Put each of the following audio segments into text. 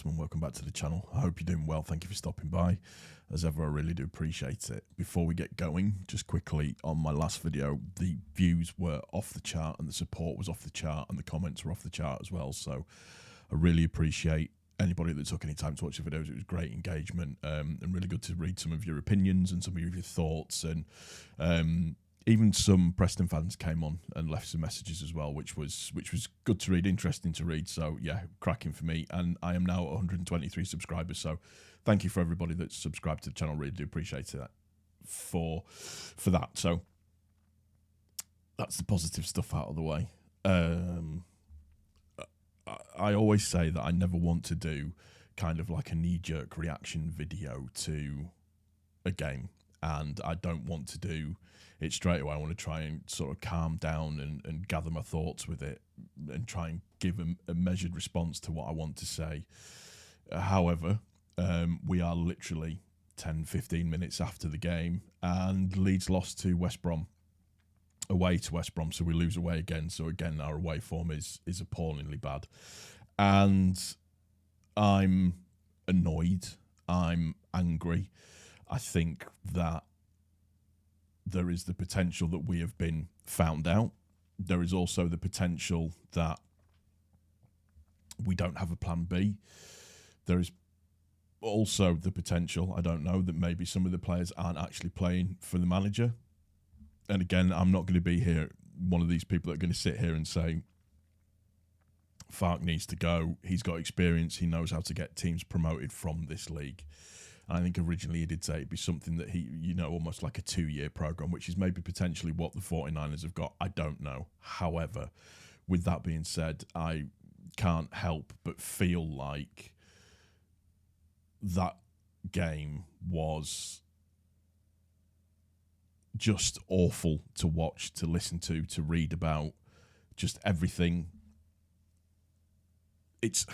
gentlemen, welcome back to the channel. I hope you're doing well. Thank you for stopping by. As ever, I really do appreciate it. Before we get going, just quickly, on my last video, the views were off the chart and the support was off the chart and the comments were off the chart as well. So I really appreciate anybody that took any time to watch the videos. It was great engagement and really good to read some of your opinions and some of your thoughts. And even some Preston fans came on and left some messages as well, which was good to read, interesting to read. So yeah, cracking for me. And I am now at 123 subscribers. So thank you for everybody that's subscribed to the channel. Really do appreciate that for that. So that's the positive stuff out of the way. I always say that I never want to do kind of like a knee-jerk reaction video to a game, and I don't want to do it straight away. I want to try and sort of calm down and gather my thoughts with it and try and give a measured response to what I want to say. However, we are literally 10-15 minutes after the game, and Leeds lost to West Brom, away to West Brom, so we lose away again. So again, our away form is appallingly bad, and I'm annoyed, I'm angry. I think that there is the potential that we have been found out. There is also the potential that we don't have a plan B. There is also the potential, I don't know, that maybe some of the players aren't actually playing for the manager. And again, I'm not going to be here, one of these people that are going to sit here and say, Fark needs to go. He's got experience. He knows how to get teams promoted from this league. And I think originally he did say it'd be something that he, you know, almost like a 2-year program, which is maybe potentially what the 49ers have got. I don't know. However, with that being said, I can't help but feel like that game was just awful to watch, to listen to read about, just everything. It's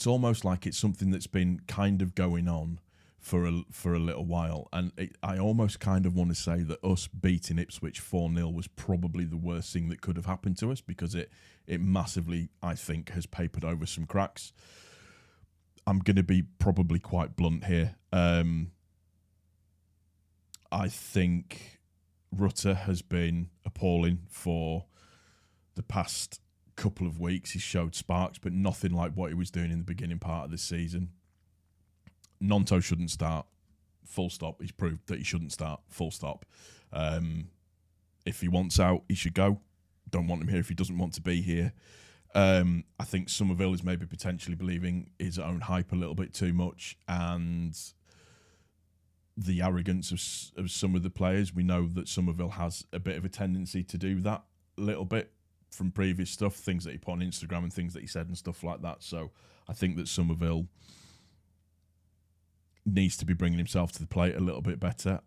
almost like it's something that's been kind of going on for a little while, and I almost kind of want to say that us beating Ipswich 4-0 was probably the worst thing that could have happened to us, because it massively, I think, has papered over some cracks. I'm going to be probably quite blunt here. I think Rutter has been appalling for the past couple of weeks. He showed sparks, but nothing like what he was doing in the beginning part of this season. Nonto shouldn't start, full stop. He's proved that he shouldn't start, full stop. If he wants out, he should go. Don't want him here if he doesn't want to be here. I think Somerville is maybe potentially believing his own hype a little bit too much, and the arrogance of some of the players. We know that Somerville has a bit of a tendency to do that a little bit from previous stuff, things that he put on Instagram and things that he said and stuff like that. So I think that Somerville needs to be bringing himself to the plate a little bit better.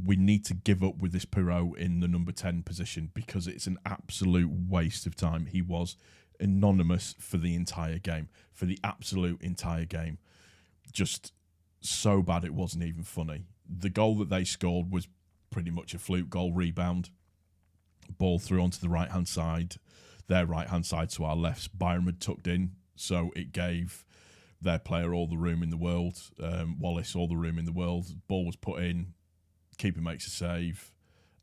We need to give up with this Pirot in the number 10 position, because it's an absolute waste of time. He was anonymous for the entire game, for the absolute entire game. Just so bad it wasn't even funny. The goal that they scored was pretty much a fluke goal, rebound, ball through onto the right-hand side, their right-hand side to our left. Byram had tucked in, so it gave their player all the room in the world, Wallace all the room in the world. Ball was put in, keeper makes a save,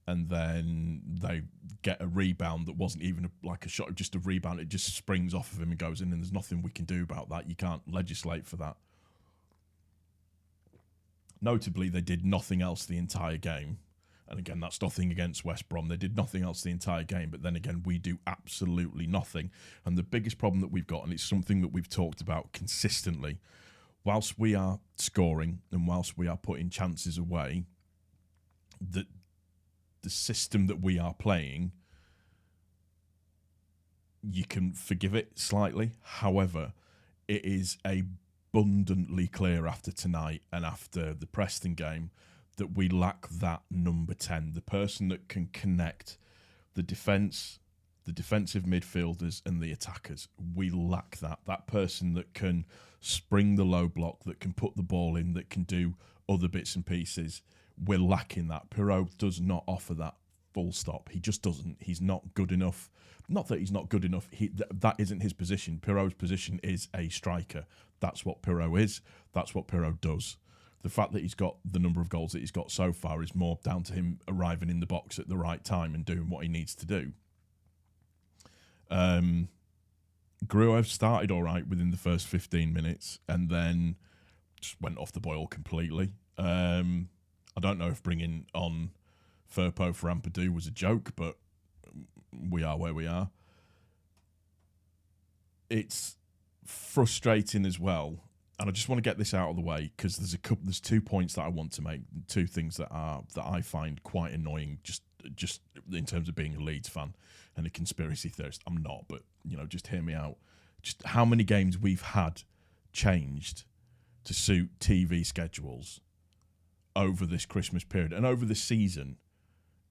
and then they get a rebound that wasn't even like a shot, just a rebound. It just springs off of him and goes in, and there's nothing we can do about that. You can't legislate for that. Notably, they did nothing else the entire game. And again, that's nothing against West Brom. They did nothing else the entire game, but then again, we do absolutely nothing. And the biggest problem that we've got, and it's something that we've talked about consistently, whilst we are scoring and whilst we are putting chances away, the system that we are playing, you can forgive it slightly. However, it is abundantly clear after tonight and after the Preston game that we lack that number 10, the person that can connect the defence, the defensive midfielders and the attackers. We lack that person that can spring the low block, that can put the ball in, that can do other bits and pieces. We're lacking that. Pirot does not offer that Full stop. He just doesn't. He's not good enough. Not that he's not good enough. That isn't his position. Pirro's position is a striker. That's what Pirro is. That's what Pirro does. The fact that he's got the number of goals that he's got so far is more down to him arriving in the box at the right time and doing what he needs to do. Gruev started all right within the first 15 minutes and then just went off the boil completely. I don't know if bringing on Firpo for Ampadu was a joke, but we are where we are. It's frustrating as well, and I just want to get this out of the way because there's 2 points that I want to make, 2 things that I find quite annoying, just in terms of being a Leeds fan and a conspiracy theorist. I'm not, but just hear me out. Just how many games we've had changed to suit TV schedules over this Christmas period and over the season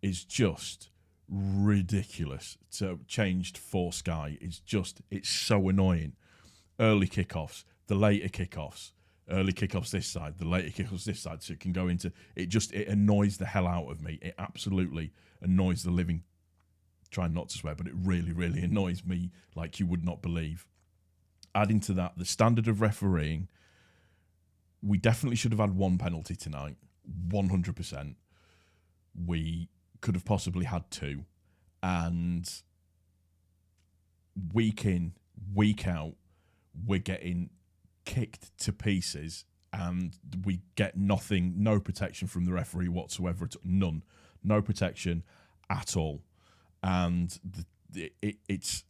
is just ridiculous. So changed for Sky is it's so annoying. Early kickoffs, the later kickoffs, early kickoffs this side, the later kickoffs this side, so it can go into it annoys the hell out of me. It absolutely annoys the living, trying not to swear, but it really, really annoys me like you would not believe. Adding to that, the standard of refereeing, we definitely should have had 1 penalty tonight, 100%. We could have possibly had 2, and week in, week out, we're getting kicked to pieces, and we get nothing, no protection from the referee whatsoever, none, no protection at all, and it's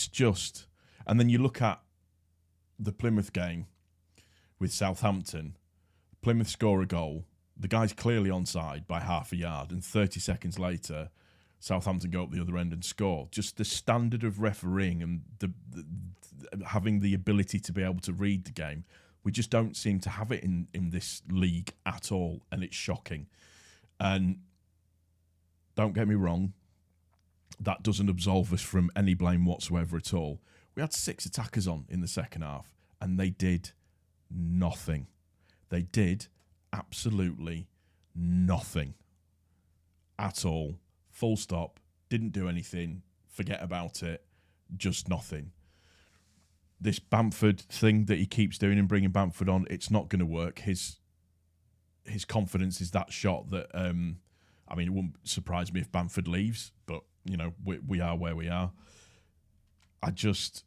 just, and then you look at the Plymouth game with Southampton. Plymouth score a goal. The guy's clearly onside by half a yard, and 30 seconds later, Southampton go up the other end and score. Just the standard of refereeing and the having the ability to be able to read the game, we just don't seem to have it in this league at all, and it's shocking. And don't get me wrong, that doesn't absolve us from any blame whatsoever at all. We had 6 attackers on in the second half, and they did nothing. They did absolutely nothing at all. Full stop. Didn't do anything. Forget about it. Just nothing. This Bamford thing that he keeps doing and bringing Bamford on, it's not going to work. His confidence is that shot that, it wouldn't surprise me if Bamford leaves, but, we are where we are. I'm just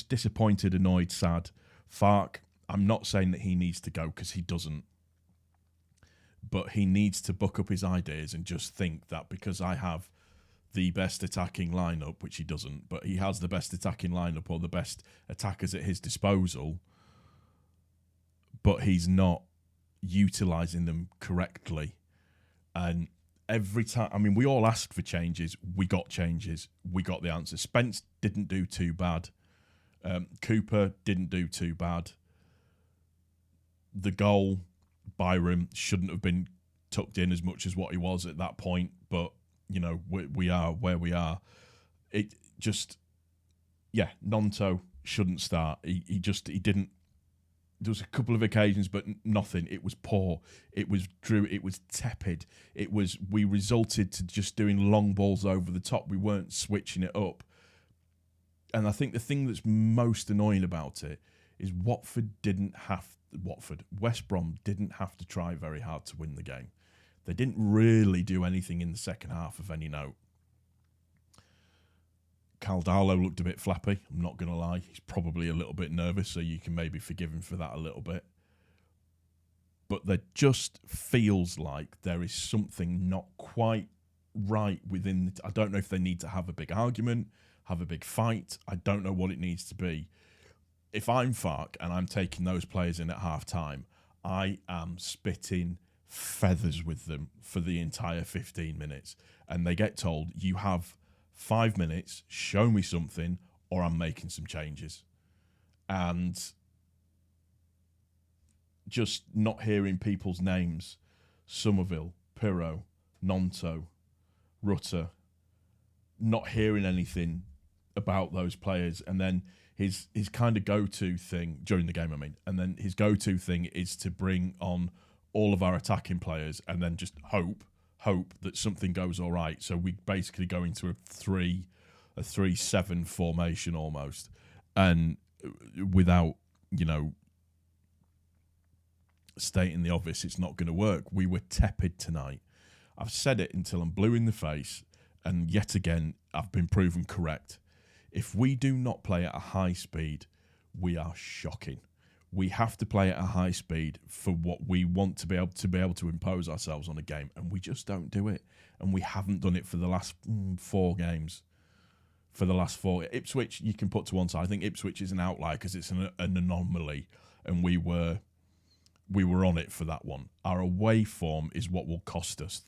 disappointed, annoyed, sad. Farke, I'm not saying that he needs to go because he doesn't. But he needs to buck up his ideas and just think that because I have the best attacking lineup, which he doesn't, but he has the best attacking lineup or the best attackers at his disposal, but he's not utilising them correctly. And every time, we all asked for changes. We got changes. We got the answer. Spence didn't do too bad. Cooper didn't do too bad. The goal, Byram shouldn't have been tucked in as much as what he was at that point, but we are where we are. It just, Nonto shouldn't start. He didn't. There was a couple of occasions, but nothing. It was poor. It was Drew. It was tepid. We resulted to just doing long balls over the top. We weren't switching it up. And I think the thing that's most annoying about it is West Brom didn't have to try very hard to win the game. They didn't really do anything in the second half of any note. Caldalo looked a bit flappy, I'm not going to lie. He's probably a little bit nervous, so you can maybe forgive him for that a little bit. But there just feels like there is something not quite right within I don't know if they need to have a big argument, have a big fight. I don't know what it needs to be. If I'm Farke and I'm taking those players in at half-time, I am spitting feathers with them for the entire 15 minutes. And they get told, you have 5 minutes, show me something, or I'm making some changes. And just not hearing people's names, Somerville, Pirro, Nonto, Rutter, not hearing anything about those players, and then his kind of go-to thing during the game, and then his go-to thing is to bring on all of our attacking players, and then just hope that something goes all right. So we basically go into a 3-7 formation almost, and without, stating the obvious, it's not going to work. We were tepid tonight. I've said it until I'm blue in the face, and yet again I've been proven correct. If we do not play at a high speed, we are shocking. We have to play at a high speed for what we want to be able to impose ourselves on a game, and we just don't do it. And we haven't done it for the last 4 games. For the last 4, Ipswich you can put to one side. I think Ipswich is an outlier because it's an anomaly, and we were on it for that one. Our away form is what will cost us,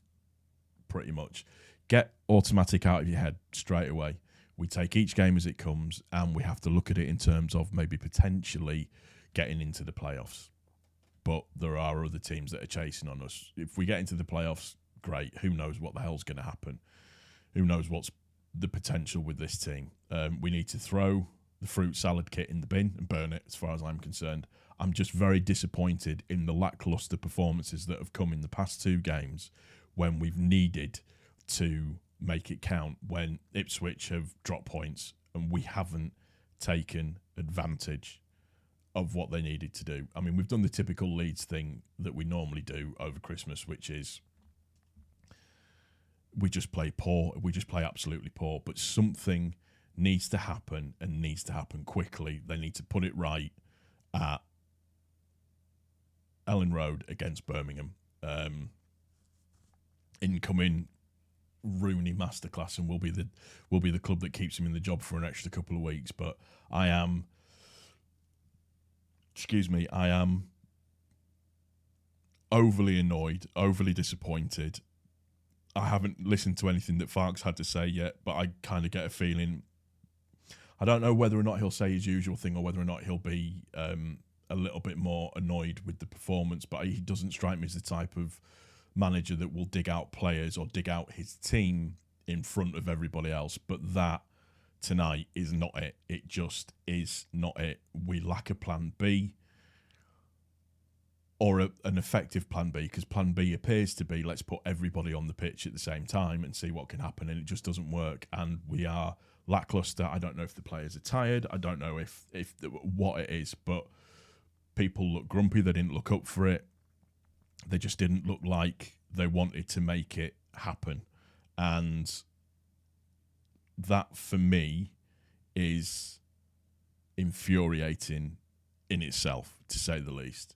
pretty much. Get automatic out of your head straight away. We take each game as it comes, and we have to look at it in terms of maybe potentially getting into the playoffs. But there are other teams that are chasing on us. If we get into the playoffs, great. Who knows what the hell's going to happen? Who knows what's the potential with this team? We need to throw the fruit salad kit in the bin and burn it, as far as I'm concerned. I'm just very disappointed in the lacklustre performances that have come in the past 2 games when we've needed to make it count, when Ipswich have dropped points and we haven't taken advantage of what they needed to do. I mean, we've done the typical Leeds thing that we normally do over Christmas, which is we just play poor. We just play absolutely poor. But something needs to happen, and needs to happen quickly. They need to put it right at Ellen Road against Birmingham. Incoming Rooney masterclass, and will be the club that keeps him in the job for an extra couple of weeks. But I am overly annoyed, overly disappointed. I haven't listened to anything that Farke's had to say yet, but I kind of get a feeling, I don't know whether or not he'll say his usual thing or whether or not he'll be a little bit more annoyed with the performance, but he doesn't strike me as the type of manager that will dig out players or dig out his team in front of everybody else. But that tonight is not it. It just is not it. We lack a plan B, or an effective plan B, because plan B appears to be, let's put everybody on the pitch at the same time and see what can happen, and it just doesn't work. And we are lacklustre. I don't know if the players are tired. I don't know if what it is, but people look grumpy. They didn't look up for it. They just didn't look like they wanted to make it happen. And that, for me, is infuriating in itself, to say the least.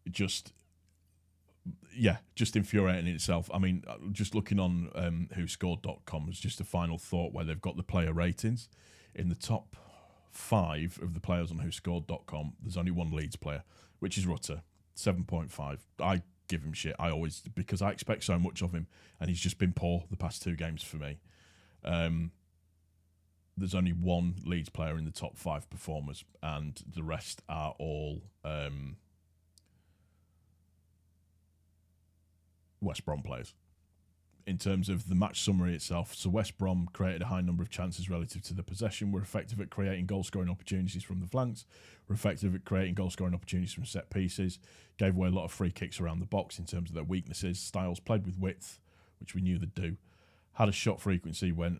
Just infuriating in itself. I mean, just looking on whoscored.com as just a final thought, where they've got the player ratings. In the top 5 of the players on whoscored.com, there's only one Leeds player, which is Rutter, 7.5. I give him shit. I always, because I expect so much of him, and he's just been poor the past 2 games for me. There's only one Leeds player in the top 5 performers, and the rest are all West Brom players. In terms of the match summary itself, so West Brom created a high number of chances relative to the possession, were effective at creating goal-scoring opportunities from the flanks, were effective at creating goal-scoring opportunities from set pieces, gave away a lot of free kicks around the box in terms of their weaknesses. Styles played with width, which we knew they'd do. Had high shot frequency when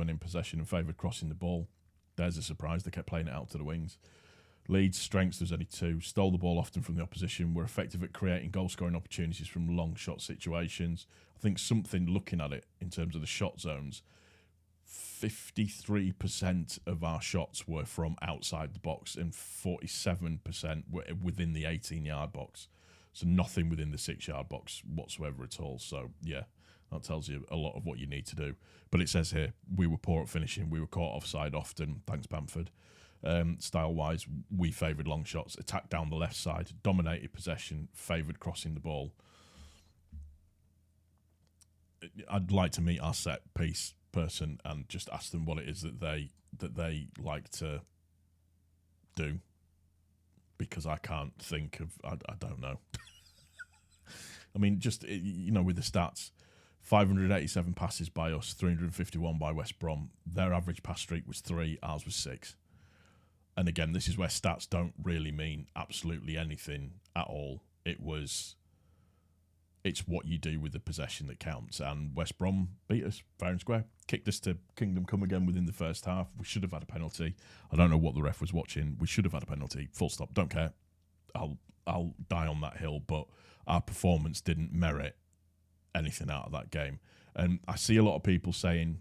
in possession and favoured crossing the ball. There's a surprise. They kept playing it out to the wings. Leeds' strengths, there's only 2. Stole the ball often from the opposition. Were effective at creating goal-scoring opportunities from long shot situations. I think something, looking at it in terms of the shot zones, 53% of our shots were from outside the box and 47% were within the 18-yard box. So nothing within the 6-yard box whatsoever at all. So, yeah, that tells you a lot of what you need to do. But it says here, we were poor at finishing. We were caught offside often. Thanks, Bamford. Style-wise, we favoured long shots, attacked down the left side, dominated possession, favoured crossing the ball. I'd like to meet our set piece person and just ask them what it is that they like to do, because I can't think of, I don't know. I mean, just, with the stats, 587 passes by us, 351 by West Brom. Their average pass streak was 3, ours was 6. And again, this is where stats don't really mean absolutely anything at all. It's what you do with the possession that counts. And West Brom beat us fair and square, kicked us to Kingdom Come again within the first half. We should have had a penalty. I don't know what the ref was watching. We should have had a penalty. Full stop. Don't care. I'll die on that hill. But our performance didn't merit anything out of that game. And I see a lot of people saying,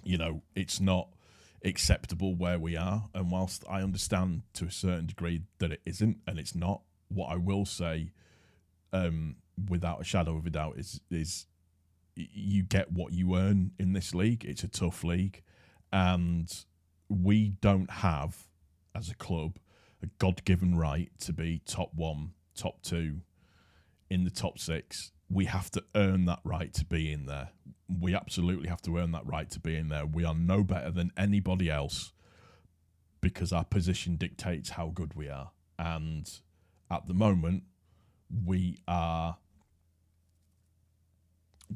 you know, it's not acceptable where we are. And whilst I understand to a certain degree that it isn't, and it's not, what I will say, without a shadow of a doubt, is you get what you earn in this league. It's a tough league, and we don't have, as a club, a God-given right to be top 1, top 2, in the top 6. We have to earn that right to be in there. We absolutely have to earn that right to be in there. We are no better than anybody else because our position dictates how good we are. And at the moment, we're a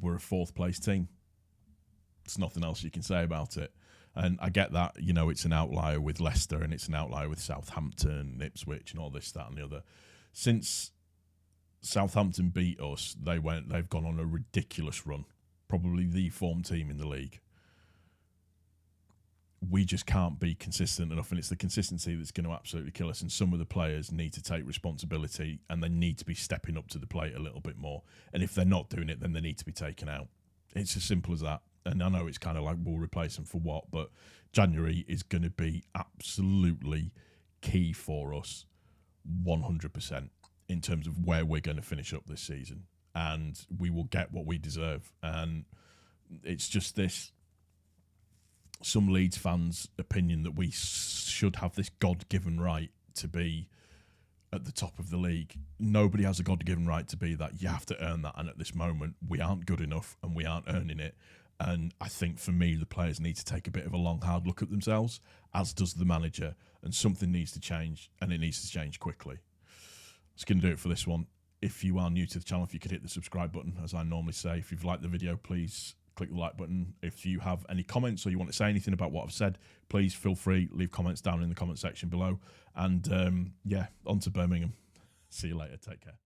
4th place team. There's nothing else you can say about it. And I get that, you know, it's an outlier with Leicester and it's an outlier with Southampton, Ipswich and all this, that and the other. Since Southampton beat us, they've gone on a ridiculous run. Probably the form team in the league. We just can't be consistent enough, and it's the consistency that's going to absolutely kill us. And some of the players need to take responsibility, and they need to be stepping up to the plate a little bit more. And if they're not doing it, then they need to be taken out. It's as simple as that. And I know it's kind of like, we'll replace them for what? But January is going to be absolutely key for us, 100%, in terms of where we're going to finish up this season. And we will get what we deserve. And it's just this, some Leeds fans' opinion that we should have this God-given right to be at the top of the league. Nobody has a God-given right to be that. You have to earn that. And at this moment, we aren't good enough and we aren't earning it. And I think for me, the players need to take a bit of a long, hard look at themselves, as does the manager. And something needs to change, and it needs to change quickly. That's going to do it for this one. If you are new to the channel, if you could hit the subscribe button, as I normally say. If you've liked the video, please click the like button. If you have any comments or you want to say anything about what I've said, please feel free, leave comments down in the comment section below. And yeah, on to Birmingham. See you later. Take care.